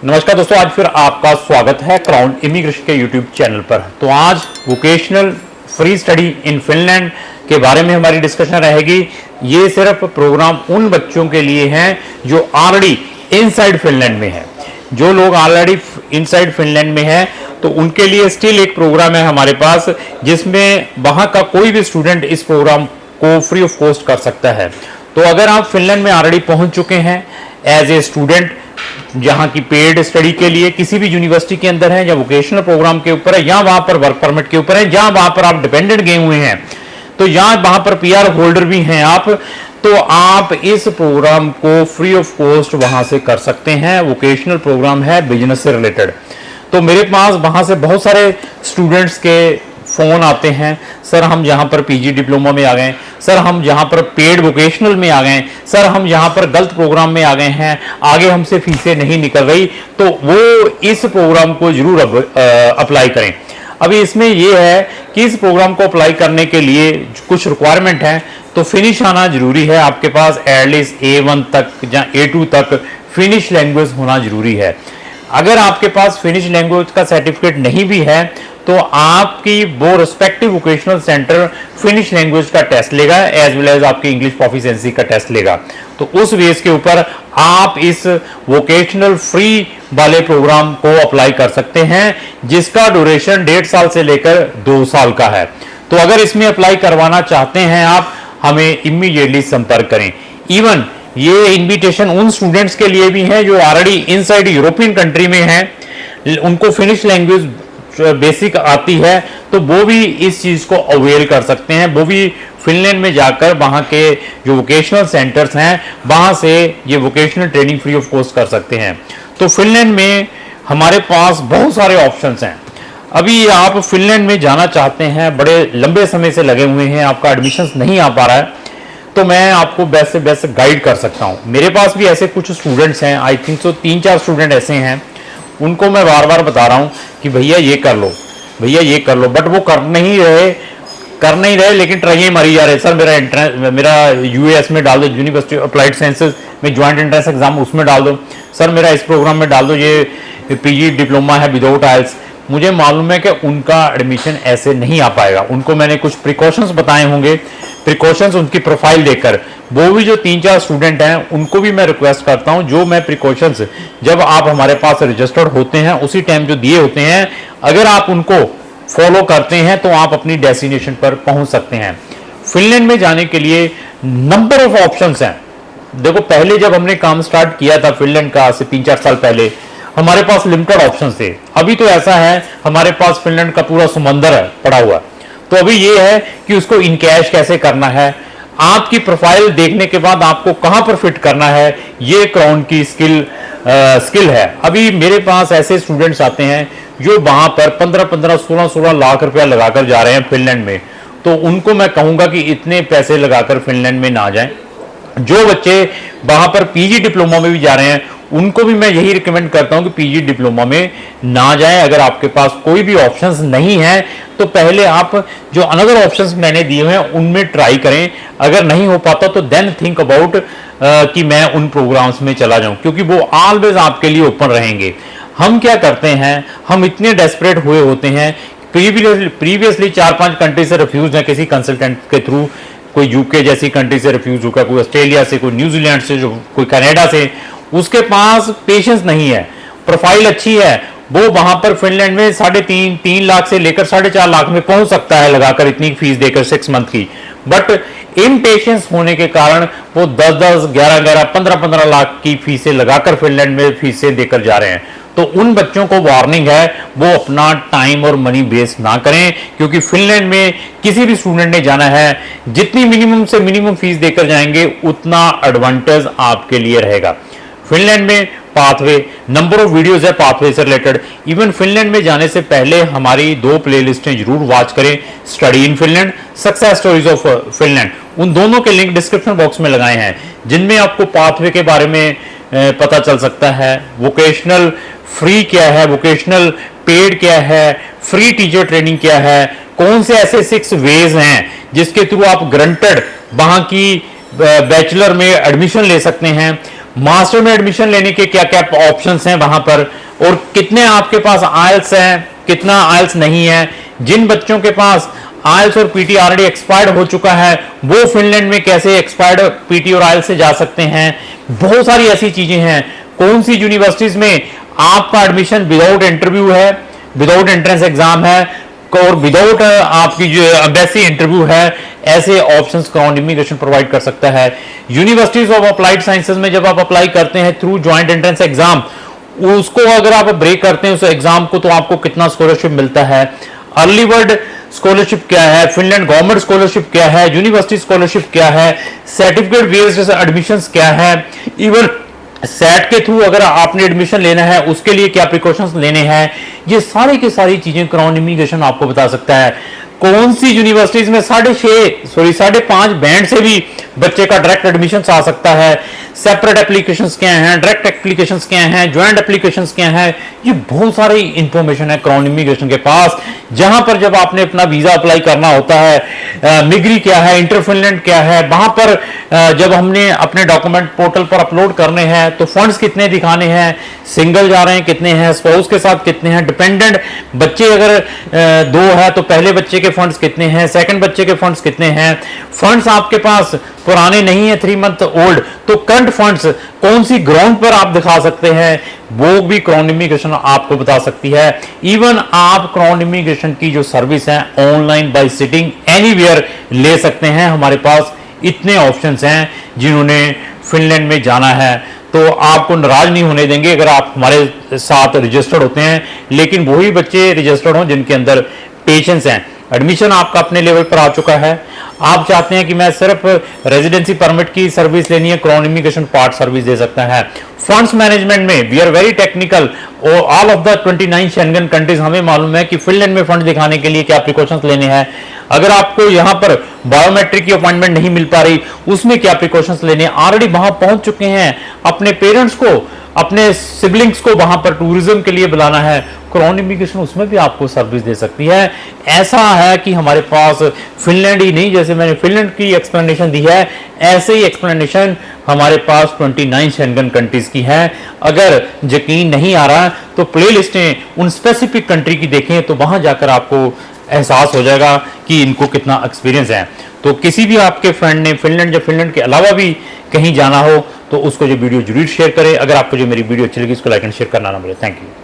नमस्कार दोस्तों, आज फिर आपका स्वागत है क्राउन इमिग्रेशन के यूट्यूब चैनल पर। तो आज vocational free study in Finland के बारे में हमारी डिस्कशन रहेगी। ये सिर्फ प्रोग्राम उन बच्चों के लिए है जो ऑलरेडी इनसाइड फिनलैंड में है। जो लोग ऑलरेडी इनसाइड फिनलैंड में है तो उनके लिए स्टिल एक प्रोग्राम है हमारे पास, जिसमें वहां का कोई भी स्टूडेंट इस प्रोग्राम को फ्री ऑफ कॉस्ट कर सकता है। तो अगर आप फिनलैंड में ऑलरेडी पहुंच चुके हैं एज ए स्टूडेंट, जहां की पेड स्टडी के लिए किसी भी यूनिवर्सिटी के अंदर है, या वोकेशनल प्रोग्राम के ऊपर है, या वहां पर वर्क परमिट के ऊपर है, जहां वहां पर आप डिपेंडेंट गए हुए हैं, तो यहाँ वहां पर पीआर होल्डर भी हैं आप, तो आप इस प्रोग्राम को फ्री ऑफ कॉस्ट वहां से कर सकते हैं। वोकेशनल प्रोग्राम है बिजनेस से रिलेटेड। तो मेरे पास वहां से बहुत सारे स्टूडेंट्स के फोन आते हैं, सर हम यहाँ पर पीजी डिप्लोमा में आ गए, सर हम यहाँ पर पेड वोकेशनल में आ गए, सर हम यहाँ पर गलत प्रोग्राम में आ गए हैं, आगे हमसे फीसें नहीं निकल रही। तो वो इस प्रोग्राम को जरूर अप्लाई करें। अभी इसमें यह है कि इस प्रोग्राम को अप्लाई करने के लिए कुछ रिक्वायरमेंट है। तो फिनिश आना जरूरी है, आपके पास एटलीस्ट A1 तक या A2 तक फिनिश लैंग्वेज होना जरूरी है। अगर आपके पास फिनिश लैंग्वेज का सर्टिफिकेट नहीं भी है तो आपकी वो respective vocational centre finish language का टेस्ट लेगा, एज वेल एज आपकी इंग्लिश प्रोफिशिएंसी का टेस्ट लेगा। तो उस बेस के ऊपर आप इस वोकेशनल फ्री वाले प्रोग्राम को अप्लाई कर सकते हैं, जिसका ड्यूरेशन 1.5 साल से लेकर 2 साल का है। तो अगर इसमें अप्लाई करवाना चाहते हैं आप, हमें इमीडिएटली संपर्क करें। इवन ये इन्विटेशन उन स्टूडेंट्स के लिए भी है जो ऑलरेडी इनसाइड यूरोपियन कंट्री में हैं, उनको फिनिश लैंग्वेज बेसिक आती है, तो वो भी इस चीज को अवेयर कर सकते हैं। वो भी फिनलैंड में जाकर वहां के जो वोकेशनल सेंटर्स हैं वहां से ये vocational training free of cost कर सकते हैं। तो फिनलैंड में हमारे पास बहुत सारे ऑप्शंस हैं। अभी आप फिनलैंड में जाना चाहते हैं, बड़े लंबे समय से लगे हुए हैं, आपका एडमिशन नहीं आ पा रहा है, तो मैं आपको बेस्ट से बेस्ट गाइड कर सकता हूं। मेरे पास भी ऐसे कुछ स्टूडेंट्स हैं, आई थिंक सो 3-4 स्टूडेंट ऐसे हैं, उनको मैं बार बार बता रहा हूं कि भैया ये कर लो, भैया ये कर लो, बट वो कर नहीं रहे, लेकिन ट्राई मारी जा रहे। सर मेरा यूएस में डाल दो, यूनिवर्सिटी अप्लाइड साइंसेज में ज्वाइंट एंट्रेंस एग्जाम उसमें डाल दो, सर मेरा इस प्रोग्राम में डाल दो, ये पीजी डिप्लोमा है विदाउट आइल्स। मुझे मालूम है कि उनका एडमिशन ऐसे नहीं आ पाएगा। उनको मैंने कुछ प्रिकॉशंस बताए होंगे, प्रिकॉशंस उनकी प्रोफाइल देखकर। वो भी जो 3-4 स्टूडेंट हैं उनको भी मैं रिक्वेस्ट करता हूं, जो मैं प्रिकॉशंस जब आप हमारे पास रजिस्टर्ड होते हैं उसी टाइम जो दिए होते हैं, अगर आप उनको फॉलो करते हैं तो आप अपनी डेस्टिनेशन पर पहुंच सकते हैं। फिनलैंड में जाने के लिए नंबर ऑफ ऑप्शंस हैं। देखो, पहले जब हमने काम स्टार्ट किया था फिनलैंड का, से 3-4 साल पहले, हमारे पास लिमिटेड ऑप्शंस थे। अभी तो ऐसा है हमारे पास फिनलैंड का पूरा समंदर है पड़ा हुआ। तो अभी ये है कि उसको इन कैश कैसे करना है, आपकी प्रोफाइल देखने के बाद आपको कहां पर फिट करना है, ये क्राउन की स्किल है। अभी मेरे पास ऐसे स्टूडेंट्स आते हैं जो वहां पर 15-15, 16-16 लाख रुपया लगाकर जा रहे हैं फिनलैंड में। तो उनको मैं कहूंगा कि इतने पैसे लगाकर फिनलैंड में ना जाएं। जो बच्चे वहां पर पीजी डिप्लोमा में भी जा रहे हैं उनको भी मैं यही रिकमेंड करता हूं कि पीजी डिप्लोमा में ना जाएं। अगर आपके पास कोई भी ऑप्शंस नहीं है तो पहले आप जो अनदर ऑप्शंस मैंने दिए हैं उनमें ट्राई करें। अगर नहीं हो पाता तो देन थिंक अबाउट कि मैं उन प्रोग्राम्स में चला जाऊं, क्योंकि वो ऑलवेज आपके लिए ओपन रहेंगे। हम क्या करते हैं, हम इतने डेस्परेट हुए होते हैं, प्रीवियसली 4-5 कंट्री से रिफ्यूज है किसी कंसल्टेंट के थ्रू, कोई यूके जैसी कंट्री से रिफ्यूज होगा, कोई ऑस्ट्रेलिया से, कोई न्यूजीलैंड से, जो कोई कनाडा से, उसके पास पेशेंस नहीं है, प्रोफाइल अच्छी है, वो वहां पर फिनलैंड में 3.5 लाख से लेकर 4.5 लाख में पहुंच सकता है लगाकर इतनी फीस देकर 6 मंथ की। बट इम्पेशेंस होने के कारण वो 10-10, 11-11, 15-15 लाख की फीसें लगाकर फिनलैंड में फीसें देकर जा रहे हैं। तो उन बच्चों को वार्निंग है, वो अपना टाइम और मनी वेस्ट ना करें, क्योंकि फिनलैंड में किसी भी स्टूडेंट ने जाना है, जितनी मिनिमम से मिनिमम फीस देकर जाएंगे उतना एडवांटेज आपके लिए रहेगा। फिनलैंड में पाथवे, नंबर ऑफ वीडियोस है पाथवे से रिलेटेड। इवन फिनलैंड में जाने से पहले हमारी 2 प्लेलिस्टें जरूर वॉच करें, study in Finland, success stories of Finland. उन दोनों के लिंक डिस्क्रिप्शन बॉक्स में लगाए हैं, जिनमें आपको पाथवे के बारे में पता चल सकता है, वोकेशनल फ्री क्या है, वोकेशनल पेड क्या है, फ्री टीचर ट्रेनिंग क्या है, कौन से ऐसे 6 वेज हैं जिसके थ्रू आप ग्रंटेड वहां की बैचलर में एडमिशन ले सकते हैं। मास्टर में एडमिशन लेने के क्या क्या ऑप्शंस हैं वहां पर, और कितने आपके पास आइल्स हैं, कितना आइल्स नहीं है। जिन बच्चों के पास आइल्स और पीटी ऑलरेडी एक्सपायर्ड हो चुका है वो फिनलैंड में कैसे एक्सपायर्ड पीटी और आइल्स से जा सकते हैं। बहुत सारी ऐसी चीजें हैं। कौन सी यूनिवर्सिटीज में आपका एडमिशन विदाउट इंटरव्यू है, विदाउट एंट्रेंस एग्जाम है, और विदाउट आपकी जो एम्बेसी इंटरव्यू है, ऐसे ऑप्शंस क्राउन इमिग्रेशन प्रोवाइड कर सकता है। यूनिवर्सिटीज ऑफ अप्लाइड साइंसेज में जब आप अप्लाई करते हैं थ्रू ज्वाइंट एंट्रेंस एग्जाम, उसको अगर आप ब्रेक करते हैं उस एग्जाम को, तो आपको कितना स्कॉलरशिप मिलता है। अर्ली बर्ड स्कॉलरशिप क्या है, फिनलैंड गवर्नमेंट स्कॉलरशिप क्या है, यूनिवर्सिटी स्कॉलरशिप क्या है, सर्टिफिकेट बेस्ड एडमिशंस क्या है, इवन सेट के थ्रू अगर आपने एडमिशन लेना है उसके लिए क्या प्रिकॉशंस लेने हैं, ये सारी की सारी चीजें क्राउन इमिग्रेशन आपको बता सकता है। कौन सी यूनिवर्सिटीज में 5.5 बैंड से भी बच्चे का डायरेक्ट एडमिशन आ सकता है, सेपरेट एप्लीकेशंस क्या हैं, डायरेक्ट एप्लीकेशंस क्या हैं, ज्वाइंट एप्लीकेशंस क्या हैं, ये बहुत सारी इंफॉर्मेशन है क्राउन इमिग्रेशन के पास। जहां पर जब आपने अपना वीजा अप्लाई करना होता है, मिग्री क्या है, इंटर फिनलैंड क्या है, वहां पर जब हमने अपने डॉक्यूमेंट पोर्टल पर अपलोड करने हैं तो फंड्स कितने दिखाने हैं, सिंगल जा रहे हैं कितने हैं, स्पाउस के साथ कितने हैं, डिपेंडेंट बच्चे अगर 2 है तो पहले बच्चे के फंड्स कितने हैं, सेकंड बच्चे के फंड्स कितने हैं। फंड्स आपके पास पुराने नहीं है 3 मंथ ओल्ड, तो करंट फंड्स कौन सी ग्राउंड पर आप दिखा सकते हैं, वो भी क्राउन इमिग्रेशन आपको बता सकती है। इवन आप क्राउन इमिग्रेशन की जो सर्विस है ऑनलाइन बाय सिटिंग एनीवेयर ले सकते हैं। हमारे पास इतने ऑप्शंस हैं। जिन्होंने फिनलैंड में जाना है तो आपको नाराज नहीं होने देंगे अगर आप हमारे साथ रजिस्टर्ड होते हैं, लेकिन वही बच्चे रजिस्टर्ड हों जिनके अंदर पेशेंस हैं। एडमिशन आपका अपने लेवल पर आ चुका है, आप चाहते हैं कि मैं सिर्फ रेजिडेंसी परमिट की सर्विस लेनी है, क्राउन इमिग्रेशन पार्ट सर्विस दे सकता है। फंड्स मैनेजमेंट में वी आर वेरी टेक्निकल, और all of the 29 Schengen countries हमें मालूम है कि फिनलैंड में फंड दिखाने के लिए क्या प्रिकॉशंस लेने हैं। अगर आपको यहां पर बायोमेट्रिक की अपॉइंटमेंट नहीं मिल पा रही, उसमें क्या प्रिकॉशंस लेने, ऑलरेडी वहां पहुंच चुके हैं, अपने पेरेंट्स को, अपने सिबलिंग्स को वहां पर टूरिज्म के लिए बुलाना है, क्राउन इमिग्रेशन उसमें भी आपको सर्विस दे सकती है। ऐसा है कि हमारे पास फिनलैंड ही नहीं, जैसे मैंने फिनलैंड की एक्सप्लेनेशन दी है, ऐसे ही एक्सप्लेनेशन हमारे पास 29 शेंगन कंट्रीज की है। अगर यकीन नहीं आ रहा तो प्ले लिस्टें उन स्पेसिफिक कंट्री की देखें, तो वहां जाकर आपको एहसास हो जाएगा कि इनको कितना एक्सपीरियंस है। तो किसी भी आपके फ्रेंड ने फिनलैंड या फिनलैंड के अलावा भी कहीं जाना हो तो उसको जो वीडियो जरूर शेयर करें। अगर आपको जो मेरी वीडियो अच्छी लगी उसको लाइक एंड शेयर करना ना भूलें। Thank you.